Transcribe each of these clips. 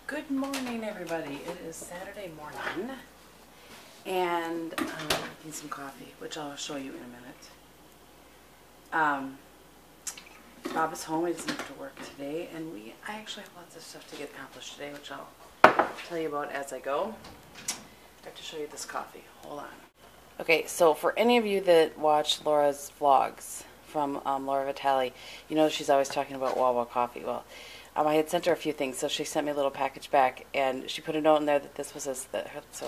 Good morning, everybody. It is Saturday morning, and I'm making some coffee, which I'll show you in a minute. Bob is home. He doesn't have to work today, and I actually have lots of stuff to get accomplished today, which I'll tell you about as I go. I have to show you this coffee. Hold on. Okay, so for any of you that watch Laura's vlogs from Laura Vitale, you know she's always talking about Wawa coffee. Well, I had sent her a few things, so she sent me a little package back, and she put a note in there that this was a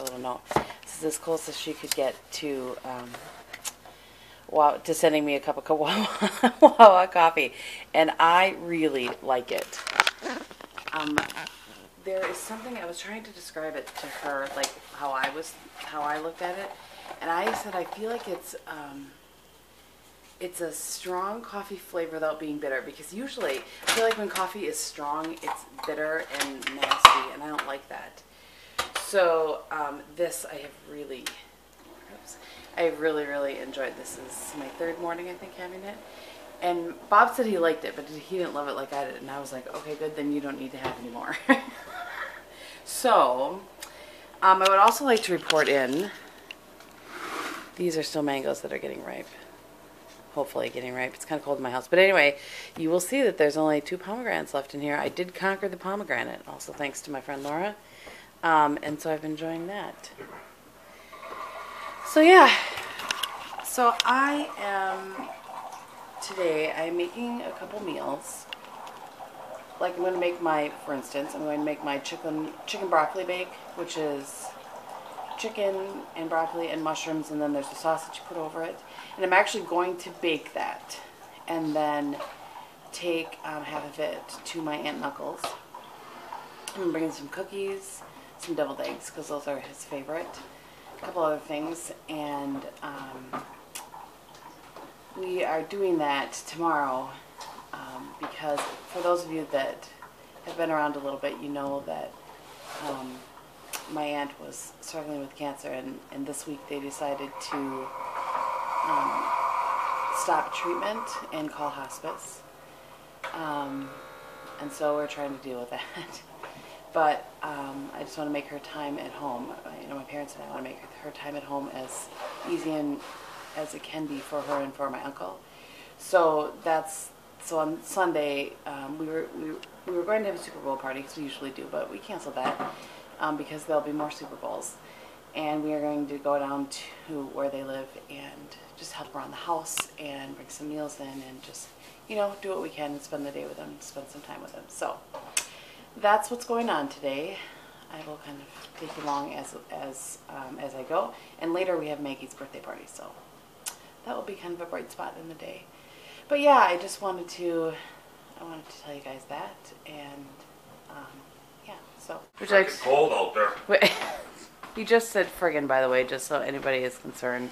little note. This is as close as she could get to to sending me a cup of Wawa coffee, and I really like it. There is something I was trying to describe it to her, like how I looked at it, and I said I feel like it's a strong coffee flavor without being bitter, because usually I feel like when coffee is strong, it's bitter and nasty, and I don't like that. So this I have really enjoyed. This is my third morning, I think, having it. And Bob said he liked it, but he didn't love it like I did. And I was like, okay, good, then you don't need to have any more. So I would also like to report in, these are still mangoes that are getting ripe. Hopefully getting ripe. It's kind of cold in my house. But anyway, you will see that there's only 2 pomegranates left in here. I did conquer the pomegranate, also thanks to my friend Laura. And so I've been enjoying that. So yeah. So today I'm making a couple meals. Like I'm going to make for instance, I'm going to make my chicken broccoli bake, which is chicken and broccoli and mushrooms, and then there's the sausage you put over it. And I'm actually going to bake that and then take half of it to my Aunt Knuckles. I'm bringing some cookies, some deviled eggs, because those are his favorite. A couple other things, and we are doing that tomorrow because for those of you that have been around a little bit, you know that my aunt was struggling with cancer, and this week they decided to stop treatment and call hospice. And so we're trying to deal with that. But I just want to make her time at home. You know, my parents and I want to make her time at home as easy as it can be for her and for my uncle. So on Sunday we were going to have a Super Bowl party, because we usually do, but we canceled that because there'll be more Super Bowls, and we are going to go down to where they live and just help around the house and bring some meals in and just, you know, do what we can and spend the day with them, spend some time with them. So that's what's going on today. I will kind of take you along as I go, and later we have Maggie's birthday party, so that will be kind of a bright spot in the day. But yeah, I wanted to tell you guys that, and yeah. So would you like? It's cold out there. He just said friggin', by the way, just so anybody is concerned.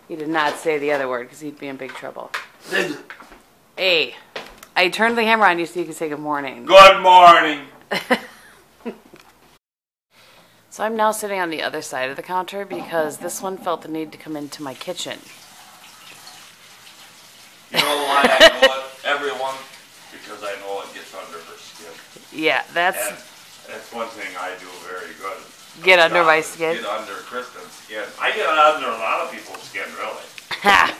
He did not say the other word, because he'd be in big trouble. Hey, I turned the camera on you so you can say good morning. Good morning. So I'm now sitting on the other side of the counter because this one felt the need to come into my kitchen. You know why I know it, everyone? Because I know it gets under her skin. Yeah, that's one thing I do very good. Get under my skin? Get under Kristin's skin. I get under a lot of people's skin, really. Ha!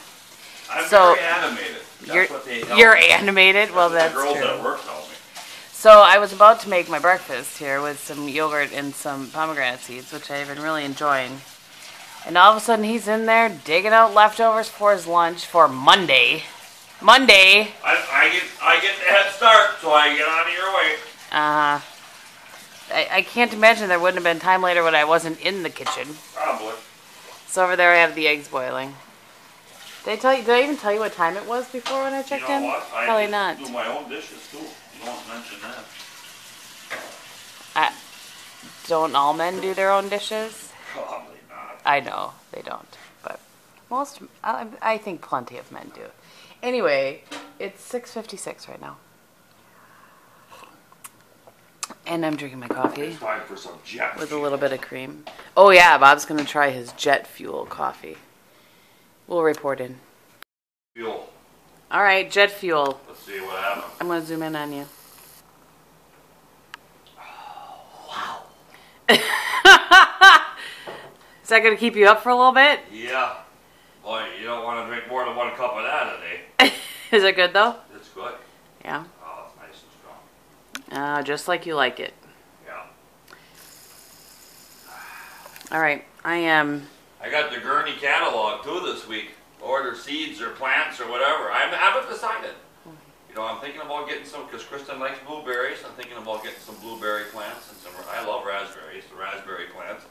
I'm very animated. That's what they tell You're me. Animated? Well, that's the girls true. at work tell me. So I was about to make my breakfast here with some yogurt and some pomegranate seeds, which I've been really enjoying. And all of a sudden he's in there digging out leftovers for his lunch for Monday. Monday! I get the head start, so I get out of your way. I can't imagine there wouldn't have been time later when I wasn't in the kitchen. Probably. So over there I have the eggs boiling. Did I even tell you what time it was before when I checked in? You know what? Probably not. I do my own dishes too. You don't mention that. Don't all men do their own dishes? Probably not. I know they don't, but I think plenty of men do. Anyway, it's 6:56 right now. And I'm drinking my coffee. It's time for some jet with fuel. a little bit of cream. Oh yeah, Bob's going to try his jet fuel coffee. We'll report in. Fuel. All right, jet fuel. Let's see what happens. I'm going to zoom in on you. Is that going to keep you up for a little bit? Yeah. Boy, you don't want to drink more than 1 cup of that a day. Is it good though? It's good. Yeah. Oh, it's nice and strong. Just like you like it. Yeah. All right, I got the Gurney catalog too this week. Order seeds or plants or whatever. I haven't decided. You know, I'm thinking about getting some, because Kristin likes blueberries. I'm thinking about getting some blueberry plants and some. I love raspberries, the raspberry plants.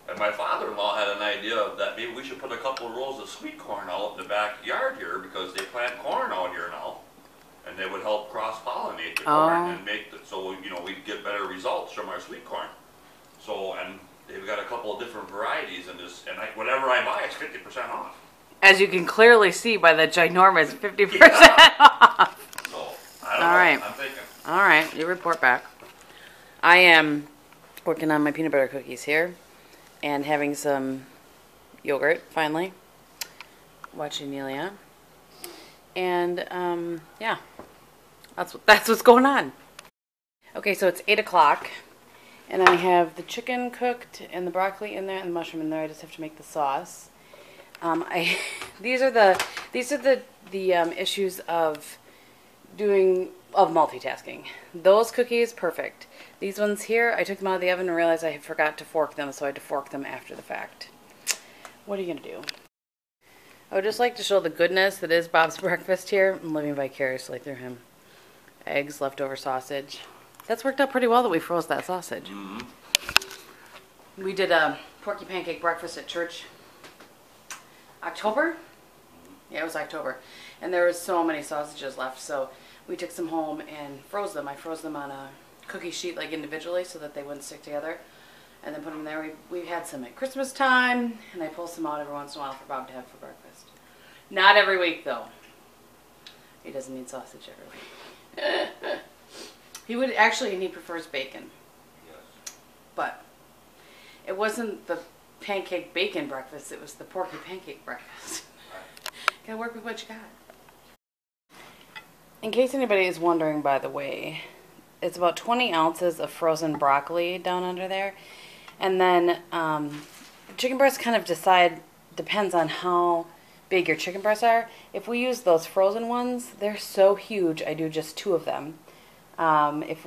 And my father-in-law had an idea of that maybe we should put a couple of rows of sweet corn out in the backyard here, because they plant corn out here now, and they would help cross-pollinate the corn and make so you know we'd get better results from our sweet corn. So and they've got a couple of different varieties, and whatever I buy is 50% off. as you can clearly see by the ginormous 50% off. So I don't know. Right. I'm thinking. All right, you report back. I am working on my peanut butter cookies here and having some yogurt finally. Watching Nelia. And yeah, that's what's going on. Okay, so it's 8 o'clock, and I have the chicken cooked and the broccoli in there and the mushroom in there. I just have to make the sauce. These are the issues of multitasking. Those cookies, perfect. These ones here, I took them out of the oven and realized I forgot to fork them, so I had to fork them after the fact. What are you gonna do? I would just like to show the goodness that is Bob's breakfast here. I'm living vicariously through him. Eggs, leftover sausage. That's worked out pretty well that we froze that sausage. We did a porky pancake breakfast at church. October? Yeah, it was October. And there was so many sausages left, so we took some home and froze them. I froze them on a cookie sheet, like individually, so that they wouldn't stick together. And then put them there. We had some at Christmas time, and I pull some out every once in a while for Bob to have for breakfast. Not every week, though. He doesn't need sausage every week. He prefers bacon. Yes. But it wasn't the pancake bacon breakfast, it was the porky pancake breakfast. Gotta work with what you got. In case anybody is wondering, by the way, it's about 20 ounces of frozen broccoli down under there. And then chicken breasts kind of depends on how big your chicken breasts are. If we use those frozen ones, they're so huge, I do just 2 of them. If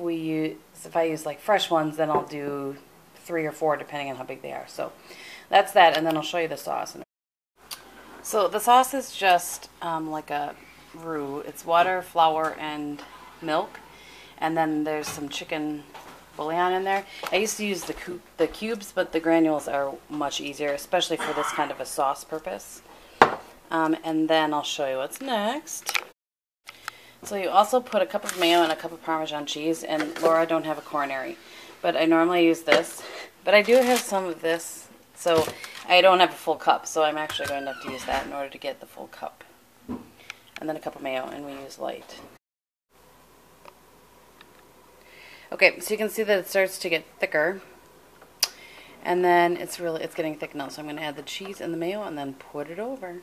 I use like fresh ones, then I'll do 3 or 4 depending on how big they are. So that's that, and then I'll show you the sauce. So the sauce is just like a roux. It's water, flour, and milk. And then there's some chicken bouillon in there. I used to use the cubes, but the granules are much easier, especially for this kind of a sauce purpose. And then I'll show you what's next. So you also put a cup of mayo and a cup of Parmesan cheese, and Laura don't have a coronary, but I normally use this. But I do have some of this, so I don't have a full cup, so I'm actually going to have to use that in order to get the full cup. And then a cup of mayo, and we use light. Okay, so you can see that it starts to get thicker, and then it's getting thick now, so I'm going to add the cheese and the mayo and then put it over.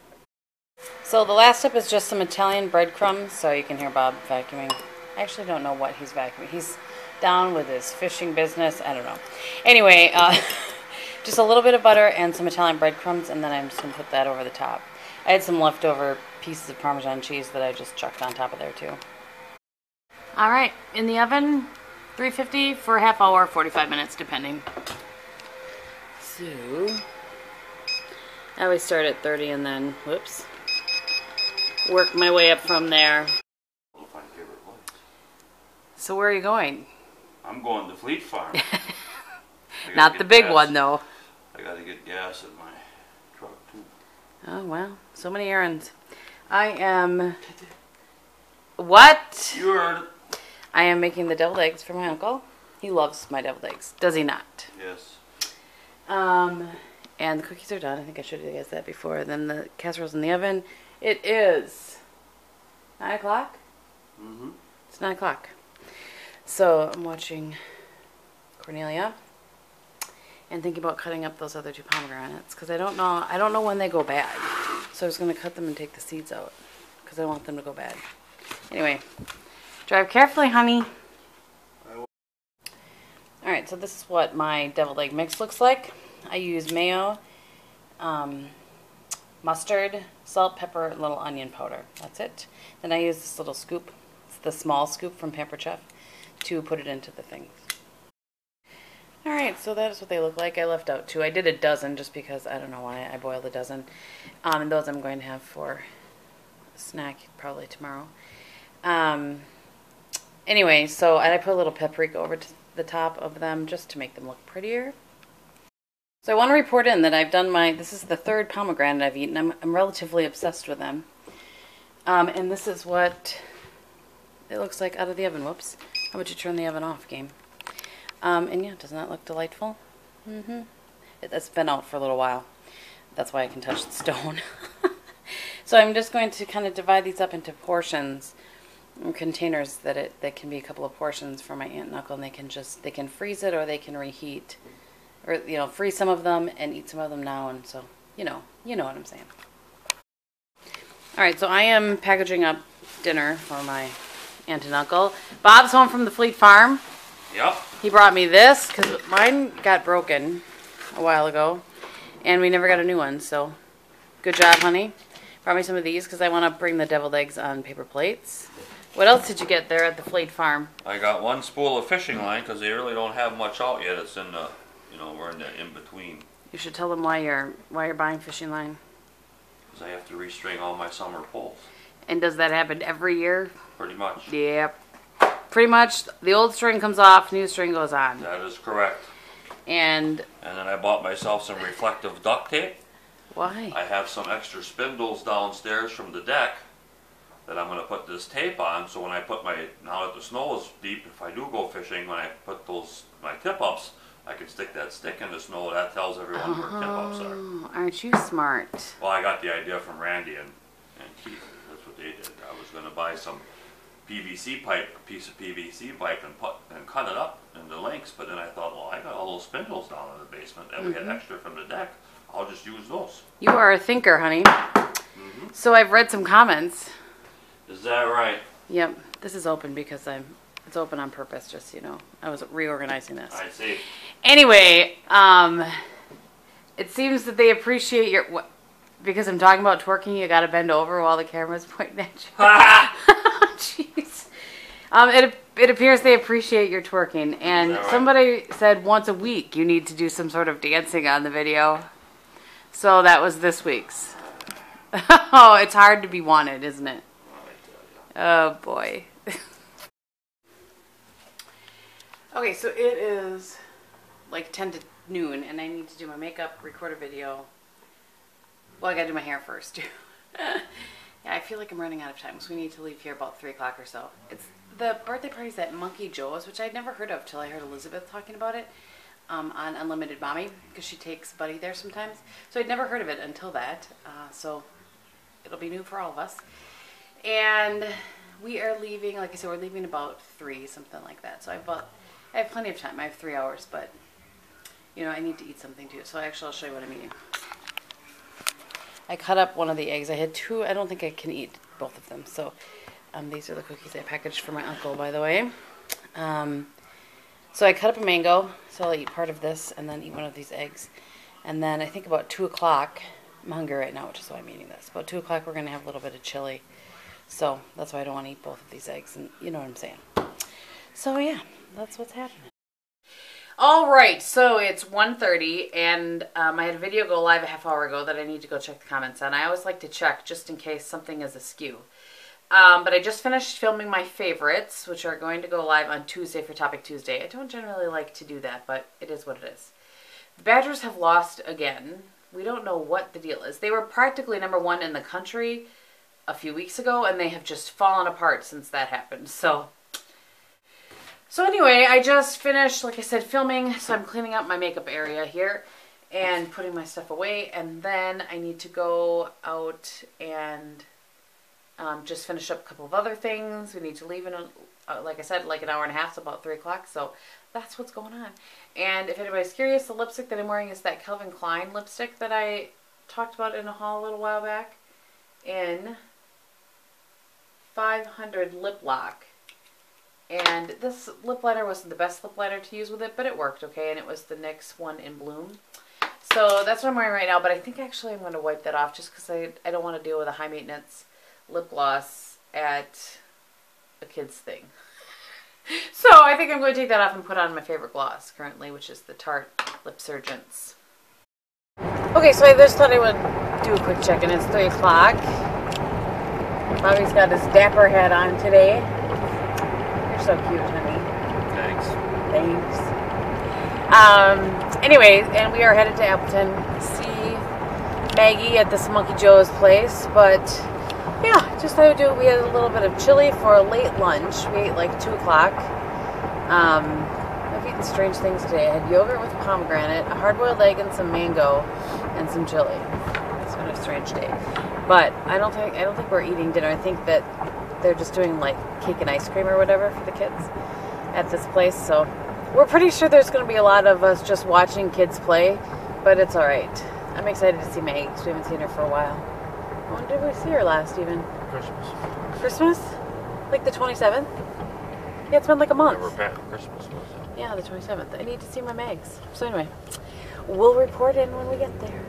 So the last step is just some Italian breadcrumbs, so you can hear Bob vacuuming. I actually don't know what he's vacuuming. He's down with his fishing business. I don't know. Anyway, just a little bit of butter and some Italian breadcrumbs, and then I'm just going to put that over the top. I had some leftover pieces of Parmesan cheese that I just chucked on top of there too. All right, in the oven, 350 for a half hour, 45 minutes depending. So, I always start at 30 and then, whoops, work my way up from there. So where are you going? I'm going to Fleet Farm. Not the big one, though. I got to get gas in my truck, too. Oh, well, so many errands. I am... What? You heard it. I am making the deviled eggs for my uncle. He loves my deviled eggs. Does he not? Yes. And the cookies are done. I think I showed you guys that before. Then the casserole's in the oven. It is 9 o'clock? Mm-hmm. It's 9 o'clock. So I'm watching Cornelia and thinking about cutting up those other 2 pomegranates because I don't know when they go bad. So I was going to cut them and take the seeds out because I want them to go bad. Anyway, drive carefully, honey. All Alright, so this is what my deviled egg mix looks like. I use mayo, mustard, salt, pepper, and little onion powder. That's it. Then I use this little scoop, it's the small scoop from Pampered Chef, to put it into the things. Alright, so that is what they look like. I left out 2. I did a dozen just because I don't know why I boiled a dozen. And those I'm going to have for a snack probably tomorrow. Anyway, so and I put a little paprika over to the top of them just to make them look prettier. So I want to report in that I've done this is the 3rd pomegranate I've eaten. I'm relatively obsessed with them. And this is what it looks like out of the oven. Whoops. How about you turn the oven off, Game? And yeah, doesn't that look delightful? It's been out for a little while. That's why I can touch the stone. So I'm just going to kind of divide these up into portions, containers that can be a couple of portions for my aunt and uncle, and they can freeze it or they can reheat, or freeze some of them and eat some of them now. And so you know what I'm saying. All right, so I am packaging up dinner for my aunt and uncle. Bob's home from the Fleet Farm. Yep. He brought me this because mine got broken a while ago, and we never got a new one. So good job, honey. Brought me some of these because I want to bring the deviled eggs on paper plates. What else did you get there at the Fleet Farm? I got 1 spool of fishing line because they really don't have much out yet. It's in the, we're in the in-between. You should tell them why you're buying fishing line. Because I have to restring all my summer poles. And does that happen every year? Pretty much. Yep. Pretty much, the old string comes off, new string goes on. That is correct. And then I bought myself some reflective duct tape. Why? I have some extra spindles downstairs from the deck that I'm going to put this tape on, so when I put now that the snow is deep, if I do go fishing, when I put my tip-ups, I can stick that stick in the snow. That tells everyone where tip-ups are. Aren't you smart? Well, I got the idea from Randy and Keek. That's what they did. I was going to buy some PVC pipe, a piece of PVC pipe, and cut it up into lengths, but then I thought, well, I got all those spindles down in the basement that we had extra from the deck. I'll just use those. You are a thinker, honey. So I've read some comments. Is that right? Yep. This is open because it's open on purpose, just so you know. I was reorganizing this. I see. Anyway, it seems that they appreciate because I'm talking about twerking, you gotta bend over while the camera's pointing at you. Jeez. It appears they appreciate your twerking, and somebody said once a week you need to do some sort of dancing on the video. So that was this week's. Oh, it's hard to be wanted, isn't it? Oh boy. Okay, so it is like 10 to noon, and I need to do my makeup, record a video. Well, I gotta do my hair first. Yeah, I feel like I'm running out of time, so we need to leave here about 3 o'clock or so. It's the birthday party's at Monkey Joe's, which I'd never heard of till I heard Elizabeth talking about it on Unlimited Mommy, because she takes Buddy there sometimes. So I'd never heard of it until that. So it'll be new for all of us. And we are leaving, like I said, we're leaving about 3, something like that. So I have plenty of time. I have 3 hours, but I need to eat something too. So actually, I'll show you what I'm eating. I cut up one of the eggs. I had 2. I don't think I can eat both of them. So these are the cookies I packaged for my uncle, by the way. So I cut up a mango. So I'll eat part of this and then eat one of these eggs. And then I think about 2 o'clock, I'm hungry right now, which is why I'm eating this. About 2 o'clock, we're going to have a little bit of chili. So that's why I don't want to eat both of these eggs. And you know what I'm saying. So yeah, that's what's happening. Alright, so it's 1:30, and I had a video go live a half hour ago that I need to go check the comments on. I always like to check just in case something is askew. But I just finished filming my favorites, which are going to go live on Tuesday for Topic Tuesday. I don't generally like to do that, but it is what it is. The Badgers have lost again. We don't know what the deal is. They were practically #1 in the country a few weeks ago, and they have just fallen apart since that happened. So anyway, I just finished, like I said, filming, so I'm cleaning up my makeup area here and putting my stuff away, and then I need to go out and just finish up a couple of other things. We need to leave in, like I said, like an hour and a half, so about 3 o'clock, so that's what's going on. And if anybody's curious, the lipstick that I'm wearing is that Calvin Klein lipstick that I talked about in a haul a little while back in 500 Lip Lock. And this lip liner wasn't the best lip liner to use with it, but it worked okay, and it was the NYX one in Bloom. So that's what I'm wearing right now, but I think actually I'm going to wipe that off just because I don't want to deal with a high maintenance lip gloss at a kid's thing. So I think I'm going to take that off and put on my favorite gloss currently, which is the Tarte Lip Surgence. Okay, so I just thought I would do a quick check-in. It's 3 o'clock. Bobby's got his dapper hat on today. You're so cute, honey. Thanks. Thanks. Anyway, and we are headed to Appleton to see Maggie at this Monkey Joe's place, but yeah, just thought I would do, we had a little bit of chili for a late lunch. We ate like 2 o'clock. I've eaten strange things today. I had yogurt with pomegranate, a hard-boiled egg and some mango, and some chili. It's been a strange day. But I don't think we're eating dinner. I think that they're just doing like cake and ice cream or whatever for the kids at this place. So we're pretty sure there's going to be a lot of us just watching kids play, but it's all right. I'm excited to see Maggie because we haven't seen her for a while. When did we see her last even? Christmas. Christmas? Like the 27th? Yeah, it's been like a month. Never back Christmas, was it? Yeah, the 27th. I need to see my Megs. So anyway, we'll report in when we get there.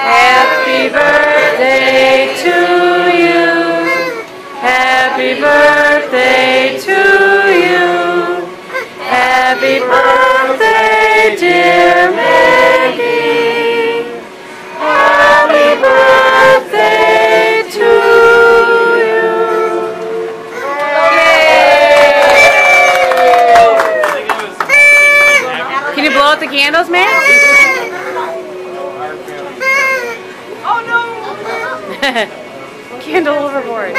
Happy birthday to you. Happy birthday to you. Happy birthday, dear Maggie. Happy birthday to you. Yay! Can you blow out the candles, man? candle overboard.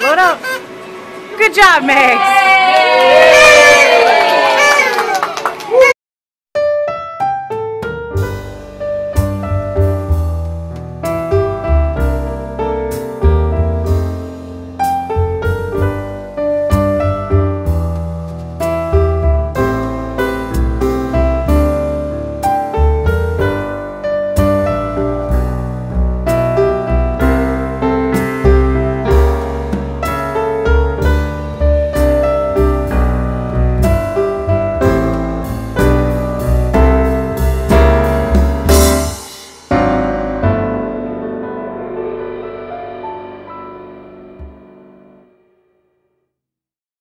Load up. Good job, Max.